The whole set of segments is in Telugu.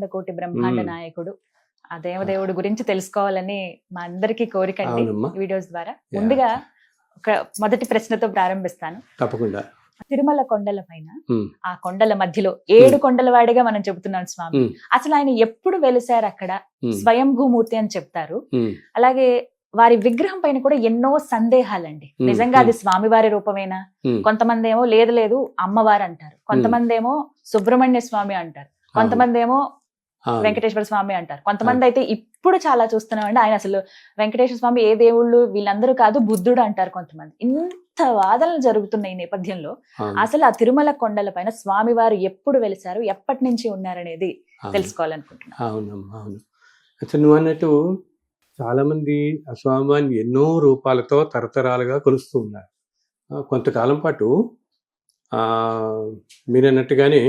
అఖండ కోటి బ్రహ్మాండ నాయకుడు ఆ దేవదేవుడి గురించి తెలుసుకోవాలని మా అందరికీ కోరిక అండి వీడియోస్ ద్వారా. ముందుగా ఒక మొదటి ప్రశ్నతో ప్రారంభిస్తాను. తప్పకుండా. తిరుమల కొండల పైన ఆ కొండల మధ్యలో 7 కొండల వాడిగా మనం చెబుతున్నాం స్వామి. అసలు ఆయన ఎప్పుడు వెలిసారు అక్కడ? స్వయంభూమూర్తి అని చెప్తారు. అలాగే వారి విగ్రహం పైన కూడా ఎన్నో సందేహాలండి. నిజంగా అది స్వామివారి రూపమేనా? కొంతమంది ఏమో లేదు లేదు అమ్మవారు అంటారు, కొంతమంది ఏమో సుబ్రహ్మణ్య స్వామి అంటారు, కొంతమంది ఏమో వెంకటేశ్వర స్వామి అంటారు, కొంతమంది అయితే ఇప్పుడు చాలా చూస్తున్నామండి ఆయన అసలు వెంకటేశ్వర స్వామి ఏ దేవుళ్ళు వీళ్ళందరూ కాదు బుద్ధుడు అంటారు కొంతమంది. ఇంత వాదనలు జరుగుతున్న ఈ నేపథ్యంలో అసలు ఆ తిరుమల కొండల పైన స్వామివారు ఎప్పుడు వెలిసారు, ఎప్పటి నుంచి ఉన్నారనేది తెలుసుకోవాలనుకుంటున్నాను. అవునమ్మా, అవును. అసలు నువ్వు అన్నట్టు చాలా మంది ఆ స్వామివారిని ఎన్నో రూపాలతో తరతరాలుగా కొలుస్తూ ఉన్నారు. కొంతకాలం పాటు మీరు అన్నట్టుగానే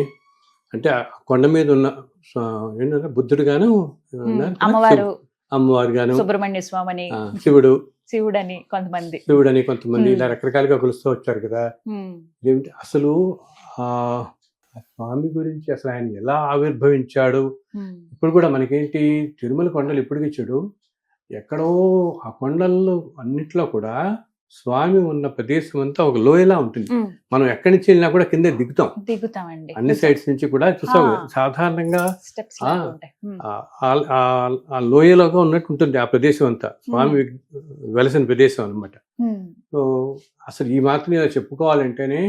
అంటే కొండ మీద ఉన్న ఏంటంటే బుద్ధుడు గాను, అమ్మవారు గాను, సుబ్రహ్మణ్య స్వామి, శివుడని కొంతమంది ఇలా రకరకాలుగా కొలుస్తూ వచ్చారు కదా. ఏమిటి అసలు ఆ స్వామి గురించి అసలు ఆయన ఎలా ఆవిర్భవించాడు? ఇప్పుడు కూడా మనకేంటి తిరుమల కొండలు ఇప్పటికీ చూడు, ఎక్కడో ఆ కొండల్లో అన్నిట్లో కూడా స్వామి ఉన్న ప్రదేశం అంతా ఒక లోయలా ఉంటుంది. మనం ఎక్కడి నుంచి వెళ్ళినా కూడా కింద దిగుతామండి. అన్ని సైడ్స్ నుంచి కూడా చూసాం. సాధారణంగా ఆ లోయలోగా ఉన్నట్టు ఉంటుంది ఆ ప్రదేశం అంతా, స్వామి వెలసిన ప్రదేశం అనమాట. సో అసలు ఈ మాత్రం ఇలా చెప్పుకోవాలంటేనే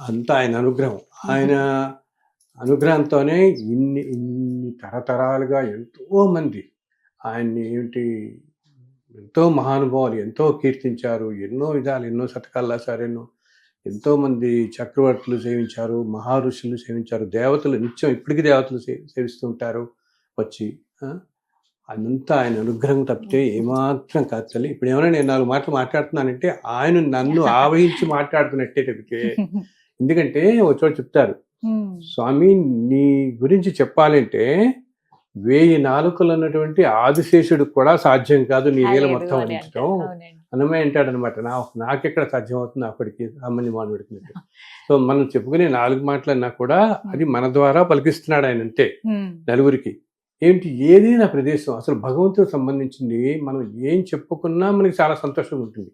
అంతా ఆయన అనుగ్రహం. ఆయన అనుగ్రహంతోనే ఇన్ని తరతరాలుగా ఎంతో మంది ఆయన్ని ఎంతో మహానుభావులు ఎంతో కీర్తించారు, ఎన్నో విధాలు, ఎన్నో శతకాలు రాశారు, ఎంతో మంది చక్రవర్తులు సేవించారు, మహారుషులు సేవించారు, దేవతలు నిత్యం ఇప్పటికీ దేవతలు సేవిస్తూ ఉంటారు వచ్చి. అదంతా ఆయన అనుగ్రహం తప్పితే ఏమాత్రం కాదు తల్లి. ఇప్పుడు ఏమైనా నేను 4 మాటలు మాట్లాడుతున్నానంటే ఆయన నన్ను ఆవహించి మాట్లాడుతున్నట్టే తప్పితే. ఎందుకంటే ఒక చోట చెప్తారు, స్వామి నీ గురించి చెప్పాలంటే 1000 నాలుకలు అన్నటువంటి ఆదిశేషుడికి కూడా సాధ్యం కాదు నీ వేల మొత్తం అందించడం అనమే అంటాడనమాట. నాకెక్కడ సాధ్యం అవుతుంది అప్పటికి సామాన్య మానవుడికి. సో మనం చెప్పుకునే 4 మాటలన్నా కూడా అది మన ద్వారా పలికిస్తున్నాడు ఆయన అంతే నలుగురికి. ఏంటి ఏదైనా ప్రదేశం అసలు భగవంతుడికి సంబంధించింది మనం ఏం చెప్పుకున్నా మనకి చాలా సంతోషం ఉంటుంది.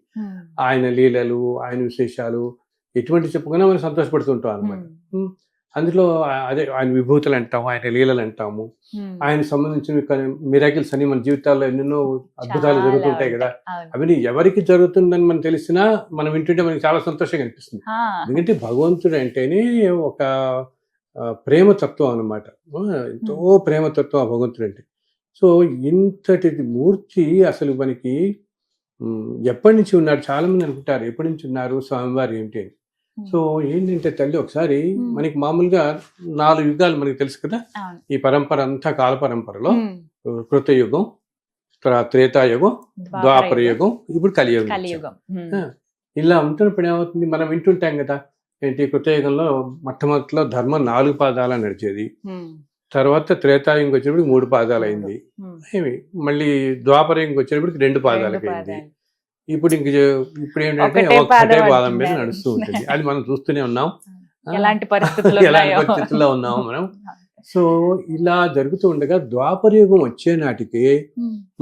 ఆయన లీలలు, ఆయన విశేషాలు ఎటువంటి చెప్పుకున్నా మనం సంతోషపడుతుంటాం అనమాట. అందులో అదే ఆయన విభూతులు అంటాము, ఆయన లీలలు అంటాము, ఆయన సంబంధించిన మిరాకిల్స్ అని మన జీవితాల్లో ఎన్నెన్నో అద్భుతాలు జరుగుతుంటాయి కదా. అవి ఎవరికి జరుగుతుందని మనం తెలిసినా మనం వింటుంటే మనకి చాలా సంతోషంగా అనిపిస్తుంది. ఎందుకంటే భగవంతుడు అంటేనే ఒక ప్రేమతత్వం అనమాట. ఎంతో ప్రేమతత్వం ఆ భగవంతుడు అంటే. సో ఇంతటి మూర్తి అసలు మనకి ఎప్పటి నుంచి ఉన్నాడు? చాలా మంది అనుకుంటారు ఎప్పటి నుంచి ఉన్నారు స్వామివారు ఏమిటి అని. సో ఏంటంటే తల్లి, ఒకసారి మనకి మామూలుగా 4 యుగాలు మనకి తెలుసు కదా. ఈ పరంపర అంతా కాల పరంపరలో కృతయుగం, త్రేతాయుగం, ద్వాపర యుగం, ఇప్పుడు కలియుగం. ఇలా ఉంటున్నప్పుడు ఏమవుతుంది, మనం వింటుంటాం కదా. ఏంటి కృతయుగంలో మొట్టమొదటిలో ధర్మం 4 పాదాలు నడిచేది, తర్వాత త్రేతాయుగం వచ్చేటప్పటికి 3 పాదాలు అయింది, మళ్ళీ ద్వాపర యుగం వచ్చేటప్పటికి 2 పాదాలకి అయింది. ఇప్పుడు ఏంటంటే ఒక్కటే పాదం మీద నడుస్తూ ఉంటుంది. అది మనం చూస్తూనే ఉన్నాం, ఎలాంటి పరిస్థితుల్లో ఉన్నాము మనం. సో ఇలా జరుగుతూ ఉండగా ద్వాపర యుగం వచ్చే నాటికి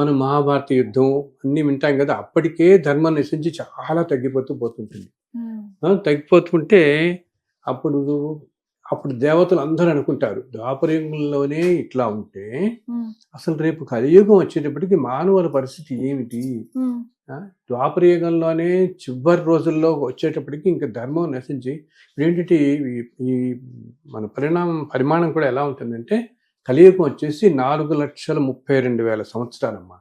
మనం మహాభారత యుద్ధం అన్ని వింటాం కదా. అప్పటికే ధర్మం నశించి చాలా తగ్గిపోతుంటుంది. తగ్గిపోతుంటే అప్పుడు దేవతలు అందరూ అనుకుంటారు, ద్వాపరయుగంలోనే ఇట్లా ఉంటే అసలు రేపు కలియుగం వచ్చేటప్పటికి మానవుల పరిస్థితి ఏమిటి? ద్వాపరయుగంలోనే చివరి రోజుల్లో వచ్చేటప్పటికి ఇంకా ధర్మం నశించి ఏంటంటే ఈ మన పరిమాణం కూడా ఎలా ఉంటుందంటే, కలియుగం వచ్చేసి 4,32,000 సంవత్సరాలమ్మా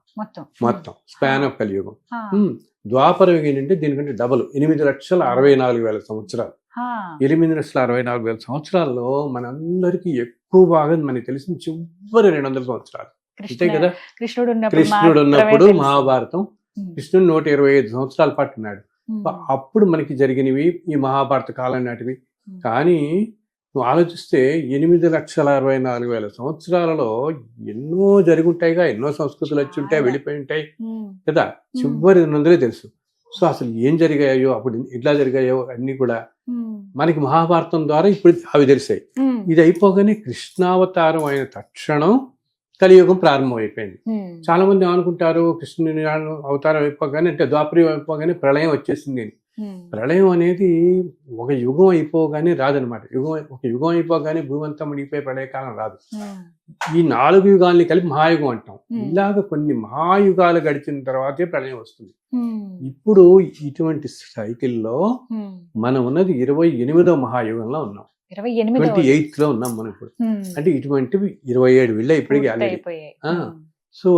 మొత్తం స్పాన్ ఆఫ్ కలియుగం. ద్వాపరయుగం ఏంటంటే దీనికంటే డబల్ 8,64,000 సంవత్సరాలు. 8,64,000 సంవత్సరాల్లో మనందరికీ ఎక్కువ భాగం మనకి తెలిసిన చివరి 200 సంవత్సరాలు అంతే కదా. కృష్ణుడు ఉన్నప్పుడు మహాభారతం, కృష్ణుడు 125 సంవత్సరాల పాటు ఉన్నాడు. అప్పుడు మనకి జరిగినవి ఈ మహాభారత కాలం నాటివి. కానీ నువ్వు ఆలోచిస్తే 8,64,000 సంవత్సరాలలో ఎన్నో జరుగుంటాయిగా, ఎన్నో సంస్కృతులు వచ్చి ఉంటాయి, వెళ్ళిపోయి ఉంటాయి కదా. చివరి 200 తెలుసు. సో అసలు ఏం జరిగాయో అప్పుడు ఎట్లా జరిగాయో అన్ని కూడా మనకి మహాభారతం ద్వారా ఇప్పుడు అవి తెలిసాయి. ఇది అయిపోగానే కృష్ణావతారం అయిన తక్షణం కలియుగం ప్రారంభమైపోయింది. చాలా మంది ఏమనుకుంటారు కృష్ణుని అవతారం అయిపోగానే అంటే ద్వాపరయుగం అయిపోగానే ప్రళయం వచ్చేసింది. ప్రళయం అనేది ఒక యుగం అయిపోగానే రాదనమాట. ఒక యుగం అయిపోగానే భూమంతా మునిగిపోయే ప్రళయకాలం రాదు. ఈ 4 యుగాల్ని కలిపి మహాయుగం అంటాం. ఇలాగ కొన్ని మహాయుగాలు గడిచిన తర్వాతే ప్రళయం వస్తుంది. ఇప్పుడు ఇటువంటి సైకిల్లో మనం ఉన్నది 28వ మహాయుగంలో ఉన్నాం. 28th లో ఉన్నాం మనం ఇప్పుడు. అంటే ఇటువంటివి 27 వెళ్ళా ఇప్పటికీ ఆల్రెడీ. సో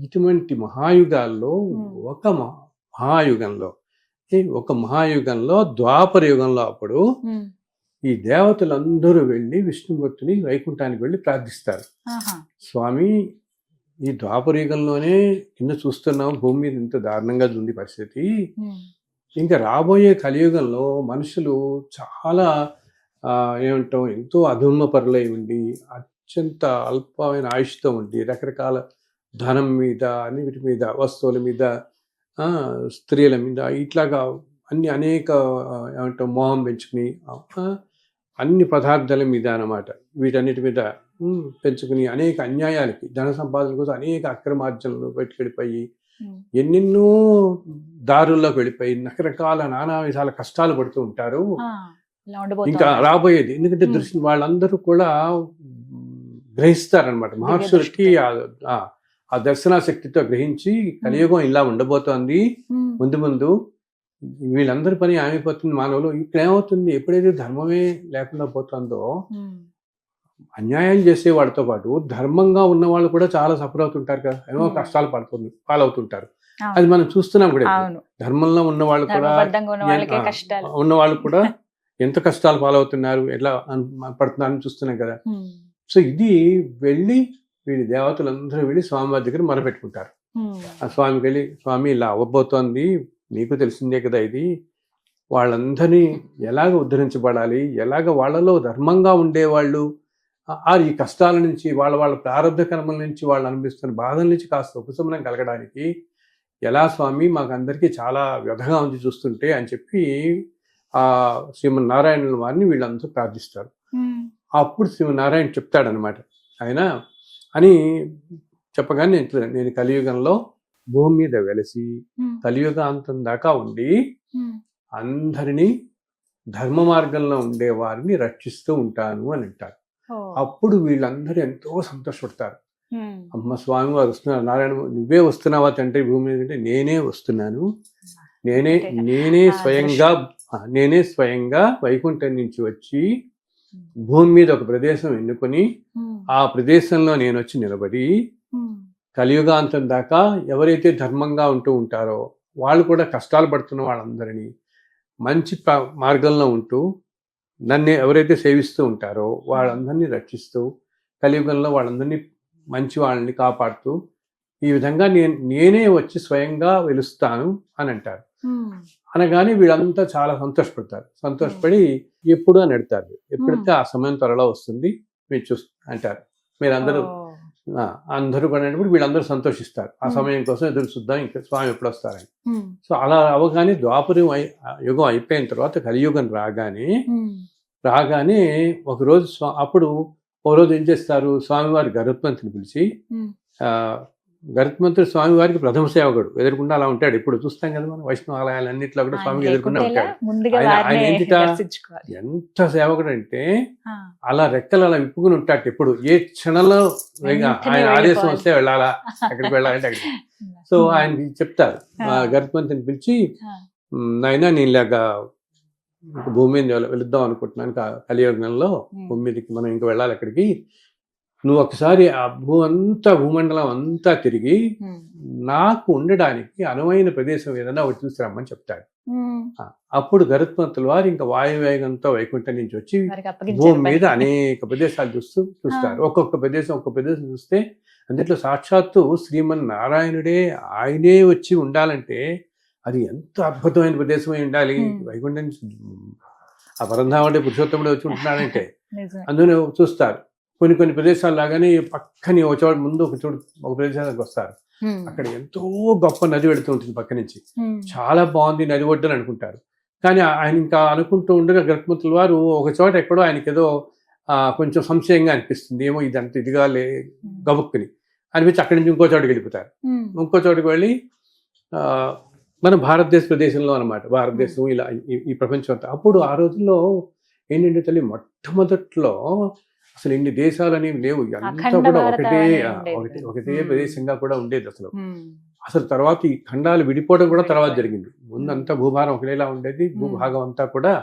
ఇటువంటి మహాయుగాల్లో ఒక మహాయుగంలో ద్వాపర యుగంలో అప్పుడు ఈ దేవతలందరూ వెళ్ళి విష్ణుమూర్తిని వైకుంఠానికి వెళ్ళి ప్రార్థిస్తారు. స్వామి ఈ ద్వాపర యుగంలోనే కింద చూస్తున్నాం భూమి మీద ఇంత దారుణంగా ఉంది పరిస్థితి. ఇంకా రాబోయే కలియుగంలో మనుషులు చాలా ఏమంటాం ఎంతో అధర్మపరులై ఉండి అత్యంత అల్పమైన ఆయుష్తో ఉండి రకరకాల ధనం మీద అన్నిటి మీద వస్తువుల మీద స్త్రీల మీద ఇట్లాగా అనేక ఏమంటాం మోహం పెంచుకుని అన్ని పదార్థాల మీద అన్నమాట వీటన్నిటి మీద పెంచుకుని అనేక అన్యాయాలకి ధన సంపాదన కోసం అనేక అక్రమార్జనలు పెట్టుకెళ్ళిపోయి ఎన్నెన్నో దారుల్లోకి వెళ్ళిపోయి రకరకాల నానా విధాల కష్టాలు పడుతూ ఉంటారు. ఇంకా రాబోయేది ఎందుకంటే దృష్టి వాళ్ళందరూ కూడా గ్రహిస్తారనమాట. మహర్షులకి ఆ దర్శనా శక్తితో గ్రహించి కలియుగం ఇలా ఉండబోతోంది, ముందు వీళ్ళందరి పని ఆగిపోతుంది మానవులు. ఇక్కడ ఏమవుతుంది, ఎప్పుడైతే ధర్మమే లేకుండా పోతుందో అన్యాయం చేసే వాడితో పాటు ధర్మంగా ఉన్న వాళ్ళు కూడా చాలా సఫర్ అవుతుంటారు కదా, ఏమో కష్టాలు పాలవుతుంటారు. అది మనం చూస్తున్నాం కూడా. ధర్మంలో ఉన్న వాళ్ళు కూడా ఎంత కష్టాలు పాలవుతున్నారు, ఎట్లా పడుతున్నారని చూస్తున్నాం కదా. సో ఇది వెళ్ళి వీడి దేవతలందరూ వెళ్ళి స్వామివారి దగ్గర మొరపెట్టుకుంటారు. ఆ స్వామికి వెళ్ళి, స్వామి ఇలా అవ్వబోతోంది, మీకు తెలిసిందే కదా ఇది, వాళ్ళందరినీ ఎలాగ ఉద్ధరించబడాలి, ఎలాగ వాళ్ళలో ధర్మంగా ఉండేవాళ్ళు ఈ కష్టాల నుంచి వాళ్ళ ప్రారంభ కర్మల నుంచి వాళ్ళు అనిపిస్తున్న బాధల నుంచి కాస్త ఉపశమనం కలగడానికి ఎలా స్వామి మాకు అందరికీ చాలా వ్యధగా ఉంది చూస్తుంటే అని చెప్పి శ్రీమన్నారాయణుల వారిని వీళ్ళందరూ ప్రార్థిస్తారు. అప్పుడు శ్రీమన్నారాయణ చెప్తాడనమాట ఆయన అని చెప్పగానే నేను కలియుగంలో భూమి మీద వెలిసి కలియుగాంతం దాకా ఉండి అందరినీ ధర్మ మార్గంలో ఉండే వారిని రక్షిస్తూ ఉంటాను అని అంటారు. అప్పుడు వీళ్ళందరూ ఎంతో సంతోషపడతారు. అమ్మ స్వామి వారు వస్తున్నారు, నారాయణ నువ్వే వస్తున్నావా తండ్రి భూమి మీద అంటే నేనే వస్తున్నాను, నేనే స్వయంగా వైకుంఠం నుంచి వచ్చి భూమి మీద ఒక ప్రదేశం ఎన్నుకొని ఆ ప్రదేశంలో నేను వచ్చి నిలబడి కలియుగాంతం దాకా ఎవరైతే ధర్మంగా ఉంటూ ఉంటారో వాళ్ళు కూడా కష్టాలు పడుతున్న వాళ్ళందరినీ మంచి మార్గంలో ఉంటూ నన్ను ఎవరైతే సేవిస్తూ ఉంటారో వాళ్ళందరినీ రక్షిస్తూ కలియుగంలో వాళ్ళందరినీ మంచి వాళ్ళని కాపాడుతూ ఈ విధంగా నేనే వచ్చి స్వయంగా వెలుస్తాను అని అంటారు. అనగానే వీళ్ళంతా చాలా సంతోషపడతారు. సంతోషపడి ఎప్పుడు అని అడుగుతారు. ఎప్పుడైతే ఆ సమయం త్వరలో వస్తుంది మీరు అంటారు. అందరూ కూడా వీళ్ళందరూ సంతోషిస్తారు. ఆ సమయం కోసం ఎదురు చూద్దాం, ఇంకా స్వామి ఎప్పుడు వస్తారని. సో అలా అవగానే ద్వాపర యుగం అయిపోయిన తర్వాత కలియుగం రాగానే ఒకరోజు అప్పుడు ఒకరోజు ఏం చేస్తారు, స్వామివారి గరుత్మంతుని పిలిచి, గరుత్మంతుడు స్వామివారికి ప్రథమ సేవకుడు ఎదుర్కొండా అలా ఉంటాడు. ఇప్పుడు చూస్తాం కదా మనం వైష్ణవ ఆలయాలన్నింటిలో కూడా స్వామికి ఎదుర్కొండా ఉంటాడు. ఆయన ఏంటిట ఎంత సేవకుడు అంటే అలా రెక్కలు అలా విప్పుకుని ఉంటాడు. ఎప్పుడు ఏ క్షణంలో ఆయన ఆదేశం వస్తే వెళ్ళాలా, ఎక్కడికి వెళ్ళాలంటే అక్కడికి. సో ఆయన చెప్తారు, గరుత్మంతుని పిలిచి, నాయనా నేను ఇలాగా భూమి మీద వెళుద్దాం అనుకుంటున్నాను, కలియుగంలో భూమి మీదకి మనం ఇంకా వెళ్ళాలి అక్కడికి, నువ్వు ఒకసారి ఆ భూమండలం అంతా తిరిగి నాకు ఉండడానికి అనువైన ప్రదేశం ఏదైనా ఒకటి చూసిరమ్మని చెప్తాడు. అప్పుడు గరుత్మంతుల వారు ఇంకా వాయువేగంతో వైకుంఠం నుంచి వచ్చి భూమి మీద అనేక ప్రదేశాలు చూస్తారు. ఒక్కొక్క ప్రదేశం చూస్తే అందులో సాక్షాత్తు శ్రీమన్నారాయణుడే ఆయనే వచ్చి ఉండాలంటే అది ఎంత అద్భుతమైన ప్రదేశమై ఉండాలి. వైకుంఠం ఆ పరంధాముడే పురుషోత్తముడే వచ్చి ఉంటున్నాడంటే అందులో చూస్తారు. కొన్ని ప్రదేశాలు లాగానే పక్కని ఒక చోటు ముందు ఒక ప్రదేశానికి వస్తారు. అక్కడ ఎంతో గొప్ప నది వెళుతూ ఉంటుంది పక్క నుంచి, చాలా బాగుంది నది ఒడ్డని అనుకుంటారు. కానీ ఆయన ఇంకా అనుకుంటూ ఉండగా గరుత్మంతుల వారు ఒక చోట ఎక్కడో ఆయనకి ఏదో కొంచెం సంశయంగా అనిపిస్తుంది, ఏమో ఇదంతా ఇదిగా గబుక్కుని అనిపించి అక్కడి నుంచి ఇంకో చోటుకి వెళ్ళిపోతారు. ఇంకో చోటుకి వెళ్ళి మన భారతదేశ ప్రదేశంలో అనమాట, భారతదేశం ఇలా ఈ ప్రపంచం అంతా. అప్పుడు ఆ రోజుల్లో ఏంటంటే తల్లి, మొట్టమొదట్లో అసలు ఇన్ని దేశాలు అనేవి లేవు, అంతా కూడా ఒకటే ప్రదేశంగా కూడా ఉండేది అసలు. అసలు తర్వాత ఈ ఖండాలు విడిపోవడం కూడా తర్వాత జరిగింది. ముందంతా భూభారం ఒకటేలా ఉండేది, భూభాగం అంతా కూడా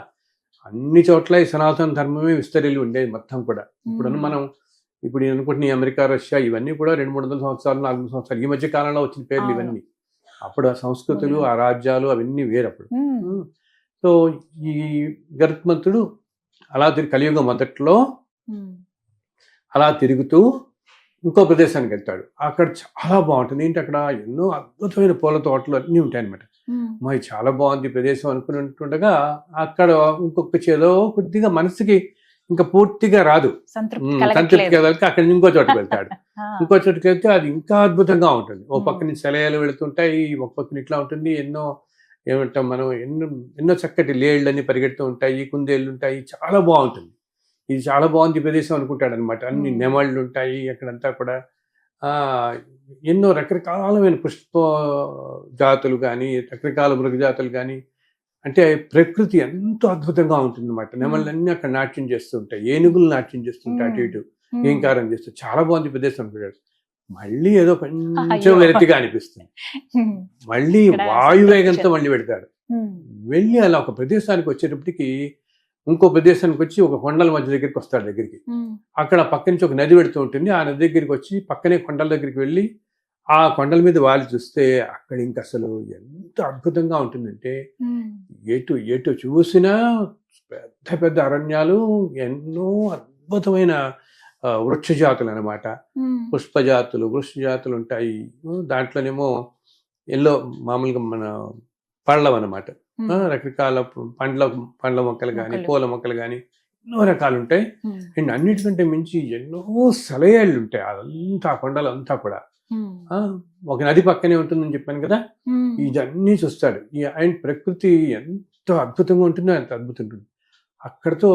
అన్ని చోట్ల ఈ సనాతన ధర్మమే విస్తరిల్లి ఉండేది మొత్తం కూడా. ఇప్పుడు నేను అనుకుంటున్న ఈ అమెరికా, రష్యా ఇవన్నీ కూడా 200-300 సంవత్సరాలు 400 సంవత్సరాలు ఈ మధ్య కాలంలో వచ్చిన పేర్లు ఇవన్నీ. అప్పుడు ఆ సంస్కృతులు, ఆ రాజ్యాలు అవన్నీ వేరప్పుడు. సో ఈ గరుత్మంతుడు అలా కలియుగం మొదట్లో అలా తిరుగుతూ ఇంకో ప్రదేశానికి వెళ్తాడు. అక్కడ చాలా బాగుంటుంది. ఏంటి అక్కడ ఎన్నో అద్భుతమైన పూల తోటలు అన్నీ ఉంటాయి అనమాట. మరి చాలా బాగుంది ప్రదేశం అనుకుంటుండగా అక్కడ ఇంకొక చేదో కొద్దిగా మనసుకి ఇంకా పూర్తిగా రాదు, సంతృప్తి కలగక అక్కడి నుంచి ఇంకో చోటుకి వెళ్తాడు. ఇంకో చోటుకి వెళ్తే అది ఇంకా అద్భుతంగా ఉంటుంది. ఓ పక్కన సెలయాలు వెళుతుంటాయి, ఒక పక్కన ఇట్లా ఉంటుంది, ఏమంటాం మనం, ఎన్నో చక్కటి లేళ్ళని పరిగెడుతూ ఉంటాయి, కుందేళ్ళు ఉంటాయి, చాలా బాగుంటుంది. ఇది చాలా బాగుంది ప్రదేశం అనుకుంటాడు అనమాట. అన్ని నెమళ్ళు ఉంటాయి అక్కడంతా కూడా. ఎన్నో రకరకాలమైన పుష్ప జాతులు కానీ, రకరకాల మృగ జాతులు కానీ, అంటే ప్రకృతి ఎంతో అద్భుతంగా ఉంటుంది అనమాట. నెమళ్ళన్నీ అక్కడ నాట్యం చేస్తూ ఉంటాయి, ఏనుగులు నాట్యం చేస్తుంటాయి, అటు ఇటు ఏంకారం చేస్తూ. చాలా బాగుంది ప్రదేశం అనుకుంటాడు. మళ్ళీ ఏదో కొంచెం వెరతిగా అనిపిస్తుంది, మళ్ళీ వాయువేగంతో మళ్ళీ పెడతాడు. వెళ్ళి అలా ఒక ప్రదేశానికి వచ్చేటప్పటికి ఇంకో ప్రదేశానికి వచ్చి ఒక కొండల మధ్య దగ్గరికి వస్తాడు. దగ్గరికి అక్కడ పక్క నుంచి ఒక నది పెడుతూ ఉంటుంది. ఆ నది దగ్గరికి వచ్చి పక్కనే కొండల దగ్గరికి వెళ్ళి ఆ కొండల మీద వాలి చూస్తే అక్కడ ఇంకా అసలు ఎంత అద్భుతంగా ఉంటుందంటే, ఎటు ఎటు చూసినా పెద్ద పెద్ద అరణ్యాలు, ఎన్నో అద్భుతమైన వృక్ష జాతులు అనమాట. పుష్పజాతులు, వృక్ష జాతులు ఉంటాయి. దాంట్లోనేమో ఎల్లో మామూలుగా మన పళ్ళం అనమాట, రకరకాల పండ్ల మొక్కలు కానీ, పూల మొక్కలు కానీ ఎన్నో రకాలు ఉంటాయి. అండ్ అన్నిటికంటే మించి ఎన్నో సెలయేళ్ళు ఉంటాయి. అదంతా కొండలంతా కూడా ఒక నది పక్కనే ఉంటుందని చెప్పాను కదా. ఇవన్నీ చూస్తాడు. అండ్ ప్రకృతి ఎంత అద్భుతంగా ఉంటుందో అంత అద్భుతం ఉంటుంది. అక్కడతో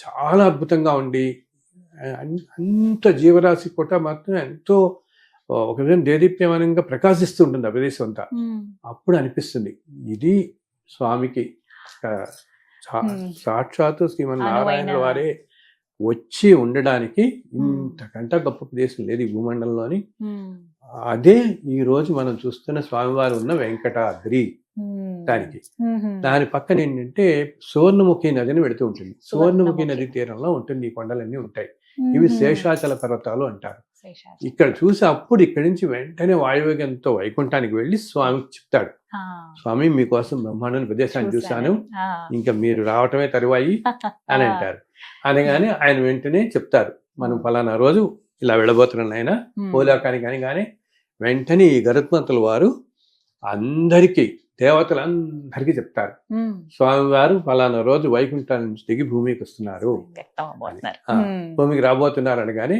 చాలా అద్భుతంగా ఉండి అంత జీవరాశి కూడా మాత్రం ఎంతో ఒక విధంగా దేదీప్యమానంగా ప్రకాశిస్తూ ఉంటుంది ఆ ప్రదేశం అంతా. అప్పుడు అనిపిస్తుంది ఇది స్వామికి సాక్షాత్తు శ్రీమన్నారాయణ వారే వచ్చి ఉండడానికి ఇంతకంటే గొప్ప ప్రదేశం లేదు ఈ భూమండలంలోని. అదే ఈ రోజు మనం చూస్తున్న స్వామివారు ఉన్న వెంకటాద్రి. దాని పక్కన ఏంటంటే సువర్ణముఖి నదిని వెళుతూ ఉంటుంది. సువర్ణముఖి నది తీరంలో ఉంటుంది, ఈ కొండలన్నీ ఉంటాయి. ఇవి శేషాచల పర్వతాలు అంటారు. ఇక్కడ చూసి అప్పుడు ఇక్కడి నుంచి వెంటనే వాయువేగంతో వైకుంఠానికి వెళ్ళి స్వామికి చెప్తాడు, స్వామి మీకోసం బ్రహ్మాండమైన ప్రదేశాన్ని చూశాను, ఇంకా మీరు రావటమే తరువాయి అని అంటారు. అనగానే ఆయన వెంటనే చెప్తారు, మనం ఫలానా రోజు ఇలా వెళ్ళబోతున్నాను ఆయన భూలోకానికి అనగానే వెంటనే ఈ గరుత్మంతుల వారు అందరికీ, దేవతలందరికీ చెప్తారు, స్వామివారు ఫలానా రోజు వైకుంఠం నుంచి దిగి భూమికి వస్తున్నారు, భూమికి రాబోతున్నారు అనగానే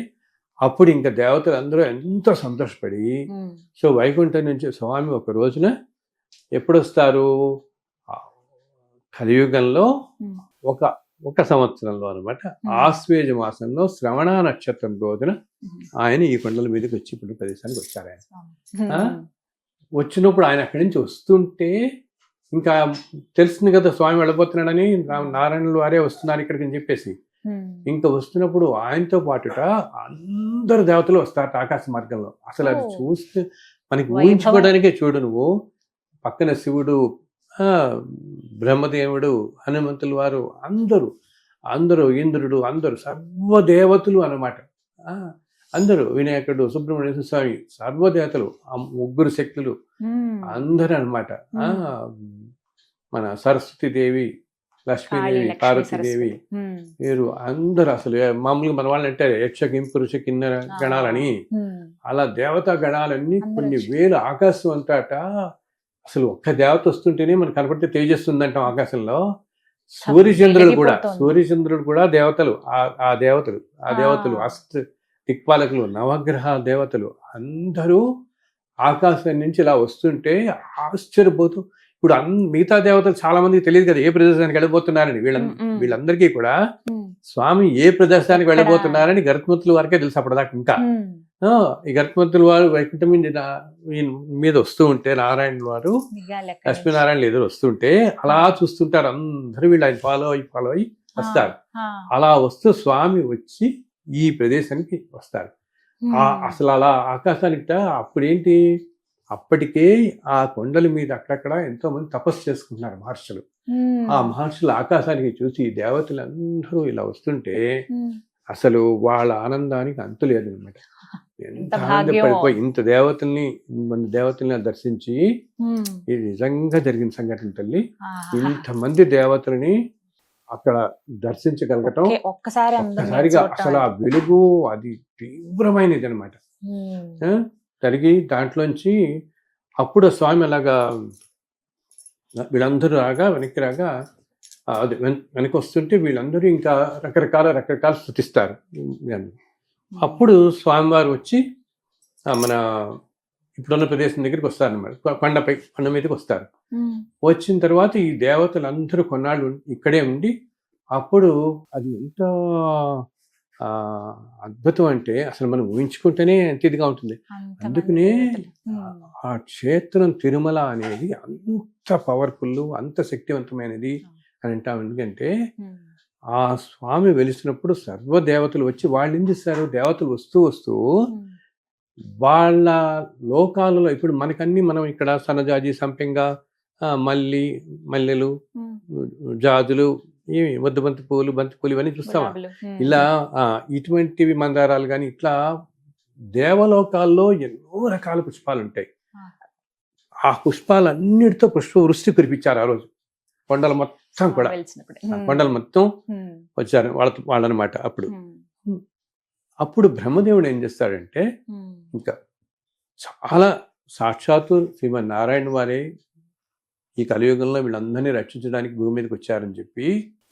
అప్పుడు ఇంకా దేవతలు అందరూ ఎంతో సంతోషపడి, సో వైకుంఠం నుంచి స్వామి ఒక రోజున ఎప్పుడు వస్తారు, కలియుగంలో ఒక సంవత్సరంలో అనమాట, ఆశ్వేజ మాసంలో శ్రవణ నక్షత్రం రోజున ఆయన ఈ కొండల మీదకి వచ్చి ఇప్పుడు ప్రదేశానికి వచ్చారు. ఆయన వచ్చినప్పుడు ఆయన అక్కడి నుంచి వస్తుంటే ఇంకా తెలుస్తుంది కదా స్వామి వెళ్ళబోతున్నాడని, నారాయణులు వారే వస్తున్నారు ఇక్కడికి అని చెప్పేసి. ఇంకా వస్తున్నప్పుడు ఆయనతో పాటుట అందరు దేవతలు వస్తారు ఆకాశ మార్గంలో. అసలు అది చూస్తే మనకి ఊహించుకోవడానికే, చూడు నువ్వు పక్కన శివుడు, బ్రహ్మదేవుడు, హనుమంతుల వారు, అందరూ ఇంద్రుడు, అందరూ సర్వదేవతలు అన్నమాట. అందరూ వినాయకుడు, సుబ్రహ్మణ్య స్వామి, సర్వదేవతలు, ముగ్గురు శక్తులు అందరూ అనమాట. మన సరస్వతీదేవి, లక్ష్మీదేవి, పార్వతీదేవి, వీరు అందరూ అసలు మామూలుగా మన వాళ్ళు అంటారు యక్ష కింపురుష కిన్నెర గణాలని, అలా దేవతా గణాలన్నీ కొన్ని వేలు ఆకాశం అంతాట. అసలు ఒక్క దేవత వస్తుంటేనే మనకు కనపడితే తేజస్సుందంటాం ఆకాశంలో. సూర్యచంద్రుడు కూడా దేవతలు, ఆ దేవతలు అష్ట దిక్పాలకులు, నవగ్రహ దేవతలు అందరూ ఆకాశం నుంచి ఇలా వస్తుంటే ఆశ్చర్యపోతూ, ఇప్పుడు మిగతా దేవతలు చాలా మందికి తెలియదు కదా ఏ ప్రదేశానికి వెళ్ళబోతున్నారని. వీళ్ళందరికీ కూడా స్వామి ఏ ప్రదేశానికి వెళ్ళబోతున్నారని గరుత్మంతుల వారికే తెలుసు అప్పటిదాకా. ఇంకా ఈ గరుత్మంతుల వారు వైకుంఠం మీద వస్తూ ఉంటే నారాయణ వారు లక్ష్మీనారాయణలు ఎదురు వస్తుంటే అలా చూస్తుంటారు అందరూ. వీళ్ళు ఆయన ఫాలో అయ్యి వస్తారు. అలా వస్తూ స్వామి వచ్చి ఈ ప్రదేశానికి వస్తారు. అసలు అలా ఆకాశానికి అప్పుడేంటి, అప్పటికే ఆ కొండల మీద అక్కడక్కడ ఎంతో మంది తపస్సు చేసుకుంటున్నారు మహర్షులు. ఆ మహర్షులు ఆకాశానికి చూసి దేవతలందరూ ఇలా వస్తుంటే అసలు వాళ్ళ ఆనందానికి అంతు లేదనమాట. ఎంత ఆనందపడిపోయి ఇంత దేవతల్ని దర్శించి, ఇది నిజంగా జరిగిన సంఘటన తల్లి. ఇంతమంది దేవతలని అక్కడ దర్శించగలగటం ఒక్కసారిగా అసలు ఆ వెలుగు అది తీవ్రమైనది అనమాట. కలిగి దాంట్లోంచి అప్పుడు స్వామి అలాగా వీళ్ళందరూ వెనక్కి రాగా అది వెనక్కి వస్తుంటే వీళ్ళందరూ ఇంకా రకరకాల స్తుతిస్తారు. అప్పుడు స్వామివారు వచ్చి మన ఇప్పుడున్న ప్రదేశం దగ్గరికి వస్తారన్నమాట. కొండ మీదకి వస్తారు. వచ్చిన తర్వాత ఈ దేవతలందరూ కొన్నాళ్ళు ఇక్కడే ఉండి, అప్పుడు అది ఎంత అద్భుతం అంటే అసలు మనం ఊహించుకుంటేనే ఎంత ఇదిగా ఉంటుంది. అందుకనే ఆ క్షేత్రం తిరుమల అనేది అంత పవర్ఫుల్, అంత శక్తివంతమైనది అని అంటాం. ఎందుకంటే ఆ స్వామి వెలిసినప్పుడు సర్వ దేవతలు వచ్చి వాళ్ళు ఏం చేస్తారు, దేవతలు వస్తూ వస్తూ వాళ్ళ లోకాలలో ఇప్పుడు మనకన్నీ మనం ఇక్కడ సన్నజాజి, సంపెంగ, మల్లెలు, జాజులు, బంతి పూలు ఇవన్నీ చూస్తామా. ఇలా ఇటువంటివి మందారాలు కానీ ఇట్లా దేవలోకాల్లో ఎన్నో రకాల పుష్పాలు ఉంటాయి. ఆ పుష్పాలన్నిటితో పుష్పవృష్టి కురిపించారు ఆ రోజు. కొండల మొత్తం కూడా కొండలు మొత్తం వచ్చారు వాళ్ళనమాట. అప్పుడు బ్రహ్మదేవుడు ఏం చేస్తాడంటే, ఇంకా చాలా సాక్షాత్తు శ్రీమన్నారాయణ వారే ఈ కలియుగంలో వీళ్ళందరినీ రక్షించడానికి భూమి మీదకి వచ్చారని చెప్పి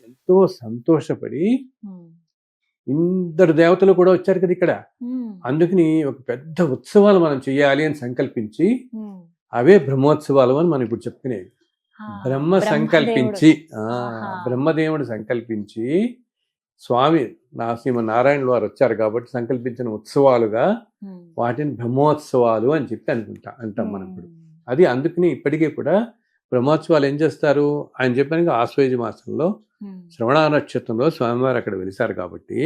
ఎంతో సంతోషపడి, ఇందరు దేవతలు కూడా వచ్చారు కదా ఇక్కడ, అందుకని ఒక పెద్ద ఉత్సవాలు మనం చెయ్యాలి అని సంకల్పించి, అవే బ్రహ్మోత్సవాలు అని మనం ఇప్పుడు చెప్పుకునేవి. బ్రహ్మదేవుడు సంకల్పించి స్వామి శ్రీమన్నారాయణ వారు వచ్చారు కాబట్టి సంకల్పించిన ఉత్సవాలుగా వాటిని బ్రహ్మోత్సవాలు అని చెప్పి అంటాం మనం ఇప్పుడు. అది అందుకని ఇప్పటికీ కూడా బ్రహ్మోత్సవాలు ఏం చేస్తారు, ఆయన చెప్పాను ఆశ్వయుజ మాసంలో శ్రవణ నక్షత్రంలో స్వామివారు అక్కడ వెలిసారు కాబట్టి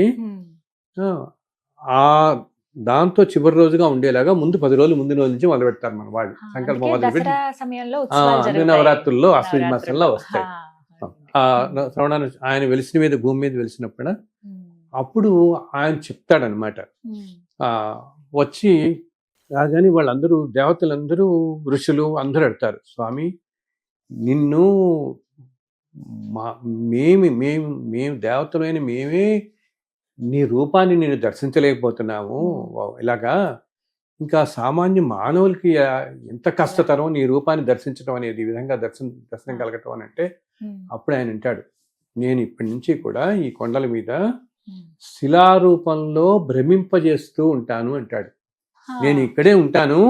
ఆ దాంతో చివరి రోజుగా ఉండేలాగా ముందు 10 రోజుల ముందు రోజు నుంచి మొదలు పెడతారు మన వాళ్ళు. సంకల్పం మొదలుపెట్టి నవరాత్రుల్లో ఆశ్వయుజ మాసంలో వస్తాయి. శ్రవణ ఆయన వెలిసిన మీద భూమి మీద వెలిసినప్పుడు అప్పుడు ఆయన చెప్తాడనమాట. వచ్చి రాగానే వాళ్ళందరూ దేవతలందరూ ఋషులు అందరూ అడతారు, స్వామి నిన్ను మేము దేవతలైన మేమే నీ రూపాన్ని నేను దర్శించలేకపోతున్నాము. ఇలాగా ఇంకా సామాన్య మానవులకి ఎంత కష్టతరం నీ రూపాన్ని దర్శించడం అనేది, ఈ విధంగా దర్శనం కలగటం అని అంటే, అప్పుడు ఆయన అంటాడు, నేను ఇప్పటి నుంచి కూడా ఈ కొండల మీద శిలారూపంలో భ్రమింపజేస్తూ ఉంటాను అంటాడు. నేను ఇక్కడే ఉంటాను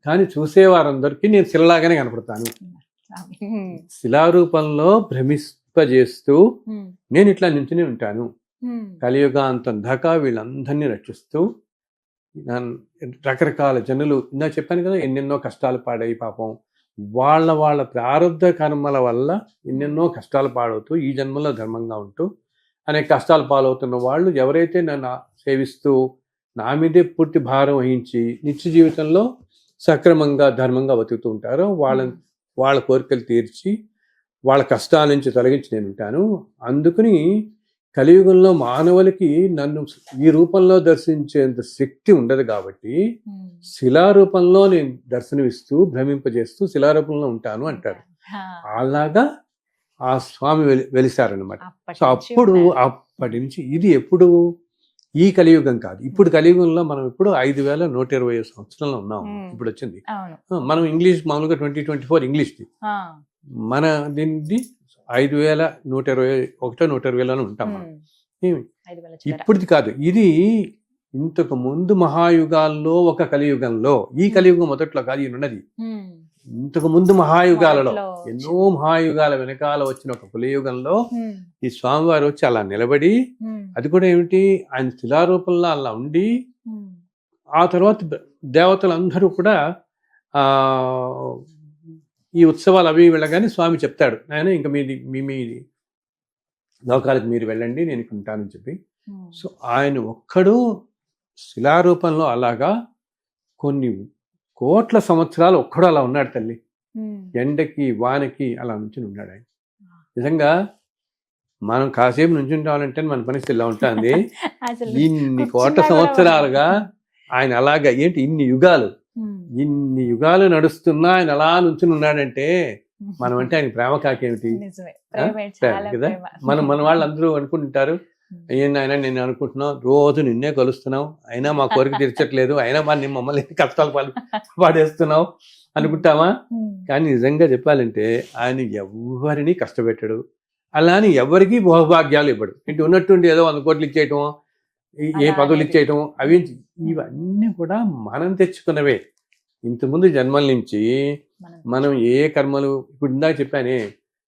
కానీ చూసేవారందరికీ నేను శిలలాగానే కనపడతాను. శిలారూపంలో భ్రమింపజేస్తూ నేను ఇట్లా నించునే ఉంటాను. కలియుగాంతం దాకా వీళ్ళందరినీ రక్షిస్తూ రకరకాల జనులు, ఇందా చెప్పాను కదా, ఎన్నెన్నో కష్టాలు పాడాయి పాపం. వాళ్ళ ప్రారంధ కర్మల వల్ల ఎన్నెన్నో కష్టాలు పాడవుతూ ఈ జన్మలో ధర్మంగా ఉంటూ అనేక కష్టాలు పాలవుతున్న వాళ్ళు ఎవరైతే నన్ను సేవిస్తూ నా మీదే పూర్తి భారం వహించి నిత్య జీవితంలో సక్రమంగా ధర్మంగా బతుకుతూ ఉంటారో వాళ్ళ కోరికలు తీర్చి వాళ్ళ కష్టాల నుంచి తొలగించి నేను ఉంటాను. అందుకని కలియుగంలో మానవులకి నన్ను ఈ రూపంలో దర్శించేంత శక్తి ఉండదు కాబట్టి శిలారూపంలో నేను దర్శనమిస్తూ భ్రమింపజేస్తూ శిలారూపంలో ఉంటాను అంటారు. అలాగా ఆ స్వామి వెలిసారనమాట. సో అప్పటి నుంచి ఇది ఎప్పుడు ఈ కలియుగం కాదు, ఇప్పుడు కలియుగంలో మనం ఇప్పుడు 5120 సంవత్సరంలో ఉన్నాము. ఇప్పుడు వచ్చింది మనం ఇంగ్లీష్ మామూలుగా 2024 ఇంగ్లీష్ది, మన దీనిది 5121 120లో ఉంటాం మనం. ఇప్పటిది కాదు, ఇది ఇంతకు ముందు మహాయుగాల్లో ఒక కలియుగంలో, ఈ కలియుగం మొదట్లో కాదు ఈయన ఉన్నది, ఇంతకు ముందు మహాయుగాలలో ఎన్నో మహాయుగాల వెనకాల వచ్చిన ఒక కలియుగంలో ఈ స్వామివారు వచ్చి అలా నిలబడి, అది కూడా ఏమిటి, ఆయన శిలారూపంలో అలా ఉండి, ఆ తర్వాత దేవతలందరూ కూడా ఈ ఉత్సవాలు అవి వెళ్ళగానే స్వామి చెప్తాడు, ఆయన ఇంకా మీది లోకాలకు మీరు వెళ్ళండి, నేను ఇక్కడ ఉంటానని చెప్పి. సో ఆయన ఒక్కడు శిలారూపంలో అలాగా కొన్ని కోట్ల సంవత్సరాలు ఒక్కడు అలా ఉన్నాడు తల్లి. ఎండకి వానకి అలా నుంచుని ఉన్నాడు ఆయన. నిజంగా మనం కాసేపు నుంచుంటామంటే మన పరిస్థితి ఇలా ఉంటుంది. ఇన్ని కోట్ల సంవత్సరాలుగా ఆయన అలాగా ఏంటి ఇన్ని యుగాలు నడుస్తున్నా ఆయన అలా నుంచుని ఉన్నాడంటే మనం అంటే ఆయన ప్రేమ కాకేమిటి కదా. మన వాళ్ళందరూ అనుకుంటుంటారు, ఆయన నేను అనుకుంటున్నాం రోజు నిన్నే కలుస్తున్నావు, అయినా మా కోరిక తీర్చట్లేదు, అయినా మమ్మల్ని కష్టాలు పాడేస్తున్నావు అనుకుంటామా? కానీ నిజంగా చెప్పాలంటే ఆయన ఎవరిని కష్టపెట్టాడు, అలాని ఎవరికి భోగభాగ్యాలు ఇవ్వడు. ఇంటి ఉన్నట్టుండి ఏదో 100 కోట్లు ఇచ్చేయటం, ఏ పదవులు ఇచ్చేయటం, అవి ఇవన్నీ కూడా మనం తెచ్చుకున్నవే. ఇంతకుముందు జన్మల నుంచి మనం ఏ కర్మలు, ఇప్పుడు ఇందాక చెప్పానే,